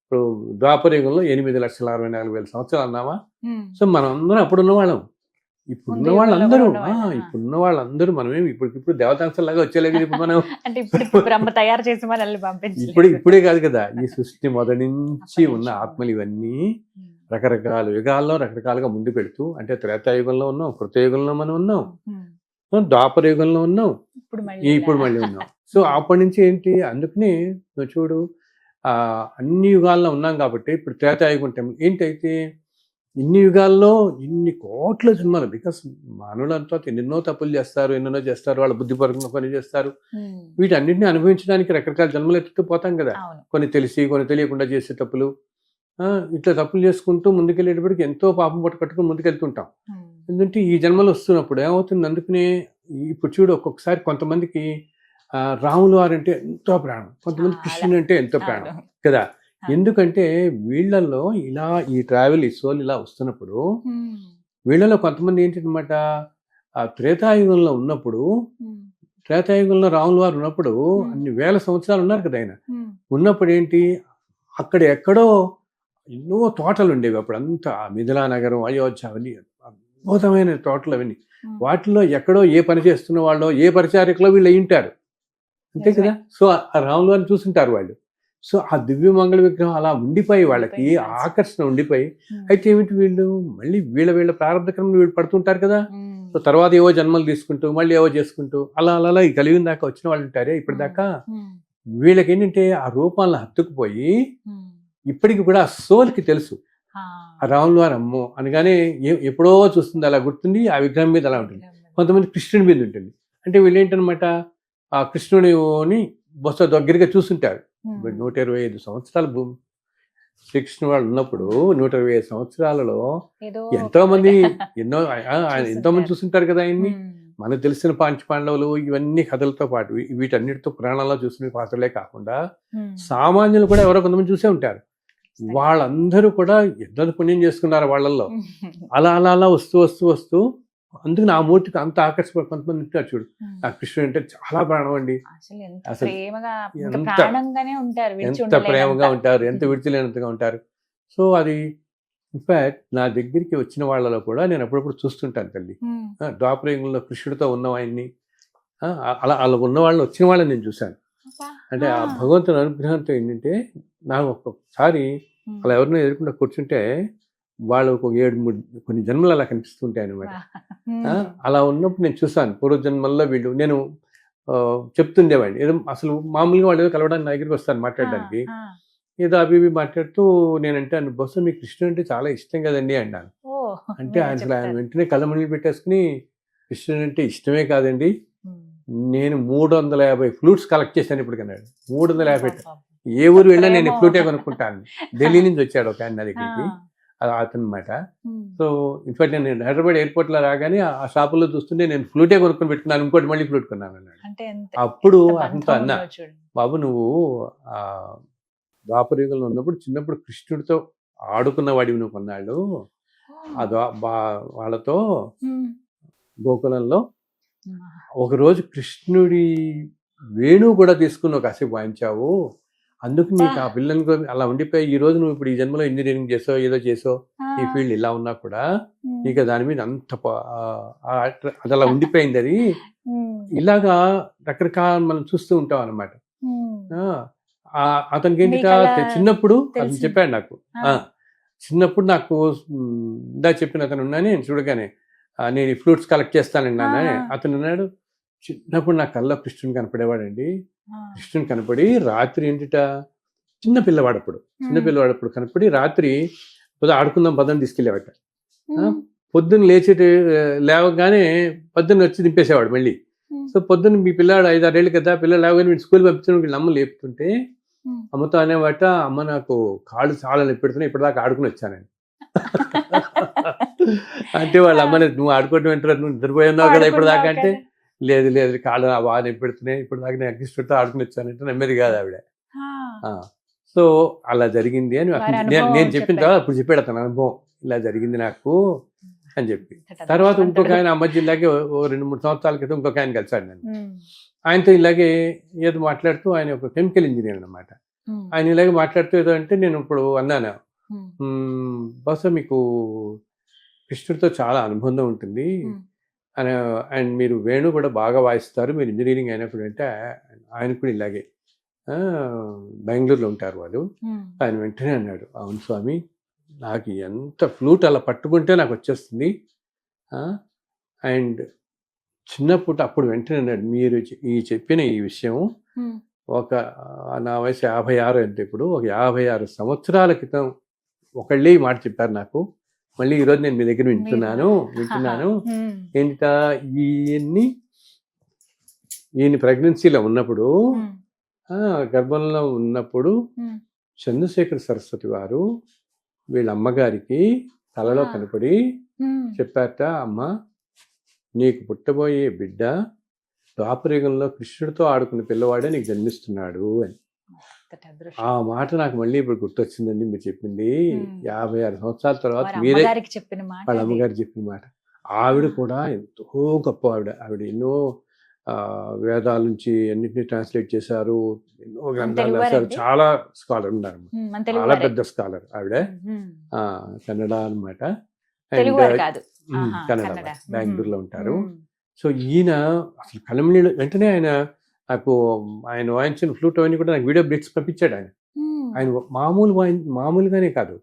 ఇప్పుడు ద్వాపరయుగంలో 8,64,000 సంవత్సరాలు అన్నావా? సో మనం అందరం అప్పుడున్న వాళ్ళం, ఇప్పుడున్న వాళ్ళందరూ మనమేమి ఇప్పుడు దేవతాంశంలాగా వచ్చేలాగా ఇప్పుడు మనం ఇప్పుడే కాదు కదా. ఈ సృష్టి మొదటి నుంచి ఉన్న ఆత్మలు ఇవన్నీ రకరకాల యుగాల్లో రకరకాలుగా ముందు పెడుతూ, అంటే త్రేతాయుగంలో ఉన్నాం, కృతయుగంలో మనం ఉన్నాం, ద్వాపరయుగంలో ఉన్నాం, ఇప్పుడు మళ్ళీ ఉన్నాం. సో అప్పటి నుంచి ఏంటి, అందుకని నువ్వు చూడు అన్ని యుగాల్లో ఉన్నాం కాబట్టి ఇప్పుడు త్రేతాయుగం టైం ఏంటైతే ఇన్ని యుగాల్లో ఇన్ని కోట్ల జన్మలు, బికాస్ మానవులంతా ఎన్నెన్నో తప్పులు చేస్తారు, ఎన్నెన్నో చేస్తారు, వాళ్ళ బుద్ధిపరంగా పని చేస్తారు. వీటన్నిటిని అనుభవించడానికి రకరకాల జన్మలు ఎత్తుతూ పోతాం కదా. కొన్ని తెలిసి కొన్ని తెలియకుండా చేసే తప్పులు, ఇట్లా తప్పులు చేసుకుంటూ ముందుకెళ్ళేటప్పటికి ఎంతో పాపం పట్టుకట్టుకుని ముందుకెళ్తుంటాం. ఎందుకంటే ఈ జన్మలు వస్తున్నప్పుడు ఏమవుతుంది, అందుకనే ఇప్పుడు చూడు ఒక్కొక్కసారి కొంతమందికి రాములు వారు అంటే ఎంతో ప్రాణం, కొంతమంది కృష్ణుడు అంటే ఎంతో ప్రాణం కదా. ఎందుకంటే వీళ్ళల్లో ఇలా ఈ ట్రావెల్ ఈ సోల్ ఇలా వస్తున్నప్పుడు వీళ్ళలో కొంతమంది ఏంటన్నమాట, ఆ త్రేతాయుగంలో ఉన్నప్పుడు, త్రేతాయుగంలో రాముల వారు ఉన్నప్పుడు అన్ని వేల సంవత్సరాలు ఉన్నారు కదా ఆయన. ఉన్నప్పుడు ఏంటి, అక్కడ ఎక్కడో ఎన్నో తోటలు ఉండేవి. అప్పుడు అంతా మిథిలా నగరం, అయోధ్య, అవన్నీ అద్భుతమైన తోటలు అవన్నీ. వాటిలో ఎక్కడో ఏ పని చేస్తున్న వాళ్ళు, ఏ పరిచారికలో వీళ్ళు అయి ఉంటారు, అంతే కదా. సో ఆ రాముల వారిని చూసుంటారు వాళ్ళు. సో ఆ దివ్య మంగళ విగ్రహం అలా ఉండిపోయి వాళ్ళకి ఆకర్షణ ఉండిపోయి, అయితే ఏమిటి వీళ్ళు మళ్ళీ వీళ్ళ ప్రారంభ క్రమంలో వీళ్ళు పడుతుంటారు కదా. సో తర్వాత ఏవో జన్మలు తీసుకుంటూ మళ్ళీ ఏవో చేసుకుంటూ అలా ఈ కలిగిన దాకా వచ్చిన వాళ్ళు ఉంటారే ఇప్పటిదాకా, వీళ్ళకి ఏంటంటే ఆ రూపాలను హత్తుకుపోయి ఇప్పటికి కూడా ఆ సోల్కి తెలుసు ఆ రాముల వారు అమ్మో అనగానే ఎప్పుడో చూస్తుంది, అలా గుర్తుంది, ఆ విగ్రహం మీద అలా ఉంటుంది. కొంతమంది కృష్ణుడి మీద ఉంటుంది. అంటే వీళ్ళు ఏంటనమాట, ఆ కృష్ణుడిని బొత్స దగ్గరగా చూస్తుంటారు. 125 సంవత్సరాలు శ్రీకృష్ణుడు వాళ్ళు ఉన్నప్పుడు 125 సంవత్సరాలలో ఎంతో మంది చూస్తుంటారు కదా ఆయన్ని. మనకు తెలిసిన పాండవులు ఇవన్నీ కథలతో పాటు వీటన్నిటితో పురాణాల్లో చూసిన పాత్రలే కాకుండా సామాన్యులు కూడా ఎవరో కొంతమంది చూసే ఉంటారు. వాళ్ళందరూ కూడా ఎంత పుణ్యం చేసుకున్నారు వాళ్ళల్లో. అలా వస్తూ అందుకని ఆ మూర్తికి అంత ఆకర్షించి కొంతమంది ఉంటారు చూడు, ఆ కృష్ణుడు అంటే చాలా ప్రాణం అండి, అసలు ఎంత ప్రేమగా ఉంటారు, ఎంత విడిచిలేనంతగా ఉంటారు. సో అది ఇన్ఫాక్ట్ నా దగ్గరికి వచ్చిన వాళ్ళలో కూడా నేను అప్పుడప్పుడు చూస్తుంటాను తల్లి. ద్వాపరయుగంలో కృష్ణుడితో ఉన్న ఆయన్ని, అలా ఉన్న వాళ్ళని వచ్చిన వాళ్ళని నేను చూశాను. అంటే ఆ భగవంతుని అనుగ్రహంతో ఏంటంటే నాకు ఒక్కొక్కసారి అలా ఎవరినో ఎదుర్కొంటూ కూర్చుంటే వాళ్ళు ఒక 7 కొన్ని జన్మలు అలా కనిపిస్తుంటాయి అనమాట. అలా ఉన్నప్పుడు నేను చూసాను పూర్వజన్మల్లో వీళ్ళు, నేను చెప్తుండేవాడిని ఏదో అసలు మామూలుగా వాళ్ళు ఏదో కలవడానికి నా దగ్గరికి వస్తాను మాట్లాడడానికి, ఏదో అవి మాట్లాడుతూ నేనంటే బహుశా మీకు కృష్ణుడు అంటే చాలా ఇష్టం కదండి అన్నాను. అంటే ఆయన వెంటనే కళ్ళమణిలు పెట్టేసుకుని కృష్ణుడు అంటే ఇష్టమే కాదండి, నేను 350 ఫ్లూట్స్ కలెక్ట్ చేశాను ఇప్పుడు కన్నాడు. 350, ఏ ఊరు వెళ్ళా నేను ఫ్లూటే కొనుక్కుంటాను. ఢిల్లీ నుంచి వచ్చాడు ఒక ఆయన నా దగ్గరికి, అతనమాట. సో ఇన్ఫాక్ట్ నేను హైదరాబాద్ ఎయిర్పోర్ట్ లో రాగానే ఆ షాపుల్లో చూస్తుంటే నేను ఫ్లూటే కొనుక్కొని పెట్టుకున్నాను, ఇంకోటి మళ్ళీ ఫ్లూట్ కొన్నాను అన్నాడు. అప్పుడు అంత అన్నా, బాబు నువ్వు ఆ ద్వాపరయుగంలో ఉన్నప్పుడు చిన్నప్పుడు కృష్ణుడితో ఆడుకున్న వాడివి నువ్వు కొన్నాళ్ళు, వాళ్ళతో గోకులంలో. ఒకరోజు కృష్ణుడి వేణువు కూడా తీసుకుని కాసేపు వాయించావు, అందుకు నీకు ఆ పిల్లలకి అలా ఉండిపోయి ఈ రోజు నువ్వు ఇప్పుడు ఈ జన్మలో ఇంజనీరింగ్ చేసావు, ఏదో చేసావు, ఈ ఫీల్డ్ ఇలా ఉన్నా కూడా నీకు దాని మీద అంత అది అలా ఉండిపోయింది. అది ఇలాగా రకరకాల మనం చూస్తూ ఉంటాం అన్నమాట. అతనికి ఏంటి చిన్నప్పుడు అతను చెప్పాడు నాకు, చిన్నప్పుడు నాకు ఇందా చెప్పిన అతను ఉన్నాను నేను చూడగానే, నేను ఫ్లూట్స్ కలెక్ట్ చేస్తానండి నాన్న. అతను అన్నాడు, చిన్నప్పుడు నా కళ్ళలో కృష్ణుని కనపడేవాడండి. కృష్ణుని కనపడి రాత్రి ఏంటిట, చిన్నపిల్లవాడప్పుడు కనపడి రాత్రి ఆడుకుందాం పదని తీసుకెళ్ళేవాట. పొద్దున్న లేవగానే పొద్దున్న వచ్చి దింపేసేవాడు మళ్ళీ. సో పొద్దున్న మీ పిల్లాడు 5-6 ఏళ్ళు కదా, పిల్లలు లేవగానే మీరు స్కూల్ పంపించడం వీళ్ళ అమ్మ లేపుతుంటే అమ్మతో అనేవాట, అమ్మ నాకు కాళ్ళు చాలా నొప్పెడుతున్నాయి, ఇప్పటిదాకా ఆడుకుని వచ్చానని. అంటే వాళ్ళ అమ్మని, నువ్వు ఆడుకోవడం ఏంటారు, నువ్వు నిద్రపోయి ఉన్నావు కదా ఇప్పటిదాకా అంటే, లేదు లేదు కాళ్ళు బాగా నొప్పెడుతున్నాయి, ఇప్పటిదాకా నేను అగ్గిష్టతో ఆడుకుని వచ్చానంటే నమ్మేది కాదు ఆవిడ. సో అలా జరిగింది అని నేను చెప్పిన తర్వాత అప్పుడు చెప్పాడు అతను అనుభవం, ఇలా జరిగింది నాకు అని చెప్పి. తర్వాత ఇంకొక ఆయన ఆ మధ్య ఇలాగే 2-3 సంవత్సరాల క్రితం ఇంకొక ఆయన కలిసాడు నేను. ఆయనతో ఇలాగే ఏదో మాట్లాడుతూ, ఆయన ఒక కెమికల్ ఇంజనీర్ అనమాట. ఆయన ఇలాగే మాట్లాడుతూ ఏదో అంటే, నేను ఇప్పుడు అన్నాను, బహుశా మీకు కృష్ణుడితో చాలా అనుబంధం ఉంటుంది అని, అండ్ మీరు వేణు కూడా బాగా వాయిస్తారు, మీరు ఇంజనీరింగ్ అయినప్పుడు అంటే. ఆయన కూడా ఇలాగే బెంగళూరులో ఉంటారు వాళ్ళు. ఆయన వెంటనే అన్నాడు, అవును స్వామి, నాకు ఎంత ఫ్లూట్ అలా పట్టుకుంటే నాకు వచ్చేస్తుంది. అండ్ చిన్నప్పుడు అప్పుడు వెంటనే అన్నాడు, మీరు చెప్పిన ఈ విషయం నా వయసు 56 అంటే ఇప్పుడు ఒక 56 సంవత్సరాల క్రితం ఒకళ్ళే ఈ మాట చెప్పారు నాకు. మళ్ళీ ఈరోజు నేను మీ దగ్గర వింటున్నాను. ఏంటా ఈయన ప్రెగ్నెన్సీలో ఉన్నప్పుడు, గర్భంలో ఉన్నప్పుడు చంద్రశేఖర సరస్వతి వారు వీళ్ళ అమ్మగారికి కలలో కనపడి చెప్పారట, అమ్మ నీకు పుట్టబోయే బిడ్డ ద్వాపరయుగంలో కృష్ణుడితో ఆడుకున్న పిల్లవాడే నీకు జన్మిస్తున్నాడు అని. ఆ మాట నాకు మళ్ళీ ఇప్పుడు గుర్తొచ్చిందండి మీరు చెప్పింది. 56 సంవత్సరాల తర్వాత మీరే వాళ్ళ అమ్మగారు చెప్పిన మాట. ఆవిడ కూడా ఎంతో గొప్ప ఆవిడ ఎన్నో వేదాల నుంచి అన్నింటినీ ట్రాన్స్లేట్ చేశారు, ఎన్నో గ్రంథాలు రాశారు, చాలా స్కాలర్ ఉన్నారు, చాలా పెద్ద స్కాలర్ ఆవిడ. కన్నడ అనమాట, కన్నడ, బెంగళూరులో ఉంటారు. సో ఈయన అసలు కలంనీళ్ళు వెంటనే నాకు ఆయన వాయించిన ఫ్లూట్ అవన్నీ కూడా నాకు వీడియో బ్రిక్స్ పంపించాడు. ఆయన మామూలుగానే కాదు,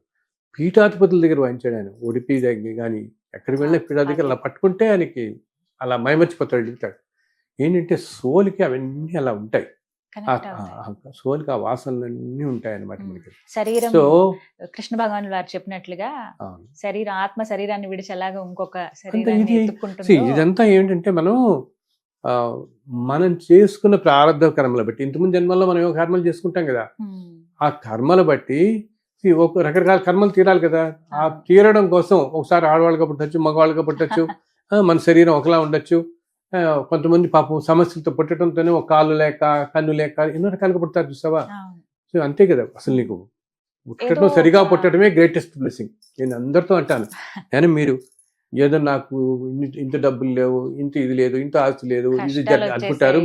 పీఠాధిపతుల దగ్గర వాయించాడు ఆయన. ఉడిపి దగ్గర కానీ ఎక్కడికి వెళ్ళిన పీఠా దగ్గర అలా పట్టుకుంటే ఆయనకి అలా మైమర్చిపోతాడు, దిగుతాడు. ఏంటంటే సోలికి అవన్నీ అలా ఉంటాయి, సోలికి ఆ వాసనలన్నీ ఉంటాయి అన్నమాట మనకి. శరీరం, సో కృష్ణ భగవాన్ వారు చెప్పినట్లుగా ఆత్మ శరీరాన్ని విడిచి అలాగా ఇంకొక శరీరాన్ని ఎత్తుకుంటుంది. ఇదంతా ఏంటంటే మనం చేసుకున్న ప్రారంభ కర్మలు బట్టి, ఇంతకుముందు జన్మల్లో మనం ఏమో కర్మలు చేసుకుంటాం కదా, ఆ కర్మలు బట్టి ఒక రకరకాల కర్మలు తీరాలి కదా. ఆ తీరడం కోసం ఒకసారి ఆడవాళ్ళుగా పుట్టచ్చు, మగవాళ్ళుగా పుట్టచ్చు, మన శరీరం ఒకలా ఉండొచ్చు. కొంతమంది పాపం సమస్యలతో పుట్టడంతోనే ఒక కాళ్ళు లేక, కన్ను లేక ఎన్నో రకాలుగా పుడతారు చూసావా. సో అంతే కదా, అసలు నీకు పుట్టడం సరిగా పుట్టడమే గ్రేటెస్ట్ బ్లెస్సింగ్. నేను అందరితో అంటాను, కానీ మీరు ఏదో నాకు ఇంత డబ్బులు లేవు, ఇంత ఇది లేదు, ఇంత ఆస్తి లేదు, ఇది అనుకుంటారు.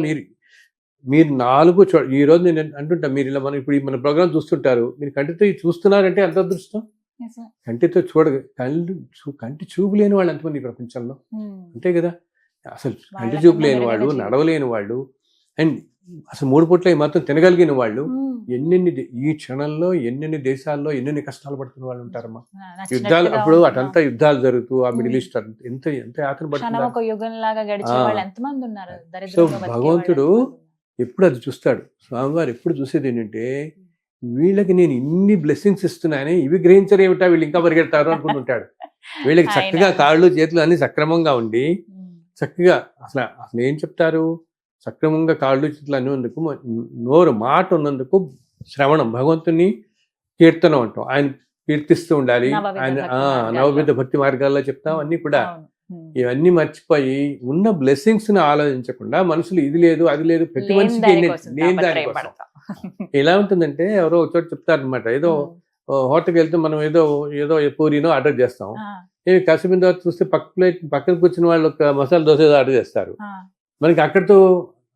మీరు 4 ఈ రోజు నేను అంటుంటా, మీరు ఇలా మనం ఇప్పుడు మన ప్రోగ్రామ్ చూస్తుంటారు, మీరు కంటితో చూస్తున్నారంటే ఎంత అదృష్టం. కంటితో కంటి చూపు లేని వాళ్ళు ఎంతమంది ప్రపంచంలో, అంతే కదా. అసలు కంటి చూపు లేని వాళ్ళు, నడవలేని వాళ్ళు, అండ్ అసలు 3 పూట్ల మాత్రం తినగలిగిన వాళ్ళు ఈ క్షణంలో ఎన్నెన్ని దేశాల్లో ఎన్నెన్ని కష్టాలు పడుతున్న వాళ్ళు ఉంటారమ్మా. యుద్ధాలు అప్పుడు అటంతా యుద్ధాలు జరుగుతూ ఆ మిడిల్ ఈస్ట్ ఎంత యాతన పడుతున్నారు. సో భగవంతుడు ఎప్పుడు అది చూస్తాడు. స్వామివారు ఎప్పుడు చూసేది ఏంటంటే, వీళ్ళకి నేను ఇన్ని బ్లెస్సింగ్స్ ఇస్తున్నానే, ఇవి గ్రహించరు ఏమిటా, వీళ్ళు ఇంకా పరిగెడతారు అనుకుంటుంటాడు. వీళ్ళకి చక్కగా కాళ్ళు చేతులు అన్ని సక్రమంగా ఉండి, చక్కగా అసలు ఏం చెప్తారు, సక్రమంగా కాళ్ళు చేతులు అనేందుకు, నోరు మాట ఉన్నందుకు శ్రవణం, భగవంతుని కీర్తనం అంటాం, ఆయన కీర్తిస్తూ ఉండాలి. ఆయన నవవిధ భక్తి మార్గాల్లో చెప్తాం అన్ని కూడా. ఇవన్నీ మర్చిపోయి ఉన్న బ్లెస్సింగ్స్ ని ఆలోచించకుండా మనుషులు ఇది లేదు అది లేదు, ప్రతి మనిషికి లేని దానికోసం. ఎలా ఉంటుందంటే, ఎవరో ఒక చోట చెప్తారు అనమాట, ఏదో హోటల్కి వెళ్తే మనం ఏదో పూరీనో ఆర్డర్ చేస్తాం, ఏమి కాసేపు తర్వాత చూస్తే పక్కన కూర్చున్న వాళ్ళు ఒక మసాలా దోశ ఆర్డర్ చేస్తారు. ఆ, మనకి అక్కడితో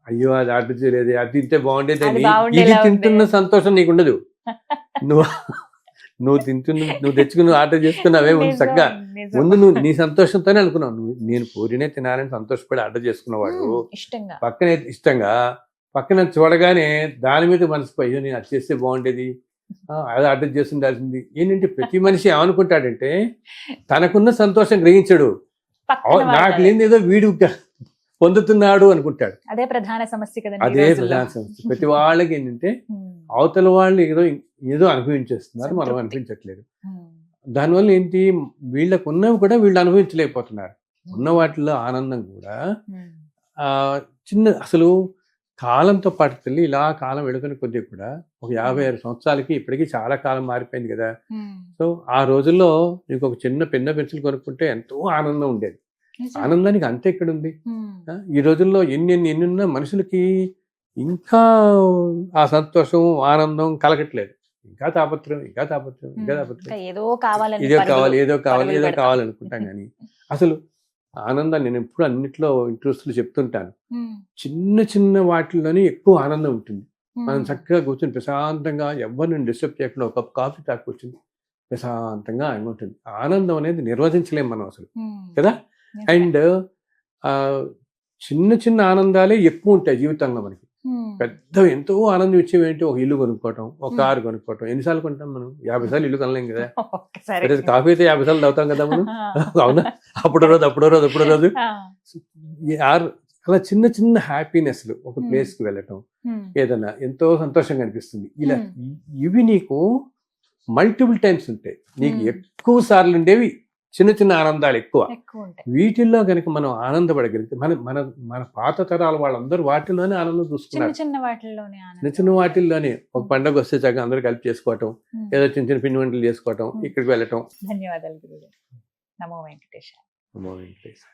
అయ్యో అది ఆర్డర్ చేయలేదు, అది తింటే బాగుండేది అది అని బాగుండేలా ఇది ఉండే. తింటున్న సంతోషం నీకు ఉండదు. నువ్వు నువ్వు తెచ్చుకుని ఆర్డర్ చేసుకున్నావే ముందు నిజం, చక్కగా నిజం. ముందు నువ్వు నీ సంతోషంతోనే అనుకున్నావు. నేను పూరినే తినాలని సంతోషపడి ఆర్డర్ చేసుకున్నవాడు ఇష్టంగా. పక్కనే ఇష్టంగా పక్కన చూడగానే దాని మీద మనసు అయ్యో నేను అది చేస్తే బాగుండేది, అది ఆర్డర్ చేసి ఉండాల్సింది. ఏంటంటే ప్రతి మనిషి ఏమనుకుంటాడంటే తనకున్న సంతోషం గ్రహించడు, పక్కన నాకు వాళ్ళ- లేని ఏదో వీడు పొందుతున్నాడు అనుకుంటాడు. అదే ప్రధాన సమస్య కదండి ఈ అదే రోజుల్లో. ప్రధాన సమస్య. ప్రతి వాళ్ళకి ఏంటంటే ఉమ్, అవతల వాళ్ళు ఏదో అనుభవించేస్తున్నారు, మనం సంతృప్తి. అనిపించట్లేదు. ఉమ్, దానివల్ల ఏంటి, వీళ్ళకు ఉన్నవి కూడా వీళ్ళు అనుభవించలేకపోతున్నారు. ఉన్న వాటిలో ఆనందం కూడా ఉమ్, ఆ అసలు కాలంతో పాటు తల్లి ఇలా కాలం వెళుతున్న కొద్దీ కూడా ఒక 56 సంవత్సరాలకి ఇప్పటికీ చాలా కాలం మారిపోయింది కదా. ఉమ్, సో ఆ రోజుల్లో నీకు ఒక చిన్న పెన్న పెన్సిల్ కొనుక్కుంటే ఎంతో ఆనందం ఉండేది. నిజం. ఆనందానికి అంతే ఎక్కడుంది? ఉమ్, ఈ రోజుల్లో ఎన్ని ఉన్నా మనుషులకి ఇంకా ఆ సంతోషం ఆనందం కలగట్లేదు. ఇంకా తాపత్రం, ఇంకా తాపత్రం, ఇంకా తాపత్రం. ఇంకా ఏదో కావాలని ఏదో పరుగులు, కావాలి, ఏదో కావాలి, పరుగులు ఏదో పెడతాం. కావాలనుకుంటాం కానీ అసలు ఆనందాన్ని నేను ఎప్పుడు అన్నిట్లో ఇంట్రెస్ట్లు చెప్తుంటాను. ఉమ్, చిన్న చిన్న వాటిల్లోనే ఎక్కువ ఆనందం ఉంటుంది. ఉమ్, మనం చక్కగా కూర్చొని ప్రశాంతంగా ఎవరిని డిస్టర్బ్ చేయకుండా ఒక కప్ కాఫీ తాగి కూర్చుని ప్రశాంతంగా ఆయన ఉంటుంది. ఆనందం అనేది నిర్వచించలేం మనం అసలు ఉమ్, కదా. నిజమే. అండ్ చిన్న చిన్న ఆనందాలే ఎక్కువ ఉంటాయి జీవితంలో మనకి. ఉమ్, పెద్ద ఎంతో ఆనందం ఇచ్చేవి ఏంటి, ఒక ఇల్లు కొనుక్కోవటం, ఒక కారు కొనుక్కోవటం. ఎన్నిసార్లు కొంటాం మనం? 50 సార్లు ఇల్లు కొనలేం కదా. ఒక్కసారి. అదే కాఫీ అయితే 50 సార్లు తాగుతాం కదా మనం. ఆ, అవునా? అప్పుడో రోజు ఆ, అలా చిన్న చిన్న హ్యాపీనెస్లు, ఒక Hmm. ప్లేస్కి వెళ్ళటం, ఉమ్, ఏదన్నా ఎంతో సంతోషంగా అనిపిస్తుంది. ఇలా Hmm. ఇవి నీకు మల్టిపుల్ టైమ్స్ ఉంటాయి. నీకు Hmm. ఎక్కువ సార్లు ఉండేవి చిన్న చిన్న ఆనందాలు ఎక్కువ. ఎక్కువ ఉంటాయి. వీటిల్లో కనుక మనం ఆనందపడగలిగితే మన మన మన పాత తరాల వాళ్ళందరూ వాటిలోనే ఆనందం చిన్న చూస్తున్నారు. చిన్న వాటిల్లోనే చిన్న ఆనందం. చిన్న వాటిల్లోనే ఒక పండగ వస్తే చక్కగా అందరూ కలిపి చేసుకోవటం, ఉమ్, ఏదో చిన్న చిన్న పిండి వంటలు చేసుకోవటం, Hmm. ఇక్కడికి వెళ్ళటం. ధన్యవాదాలు గురుగారు. నమో వెంకటేశ. అమ్మో, వెంకటేశ్వర.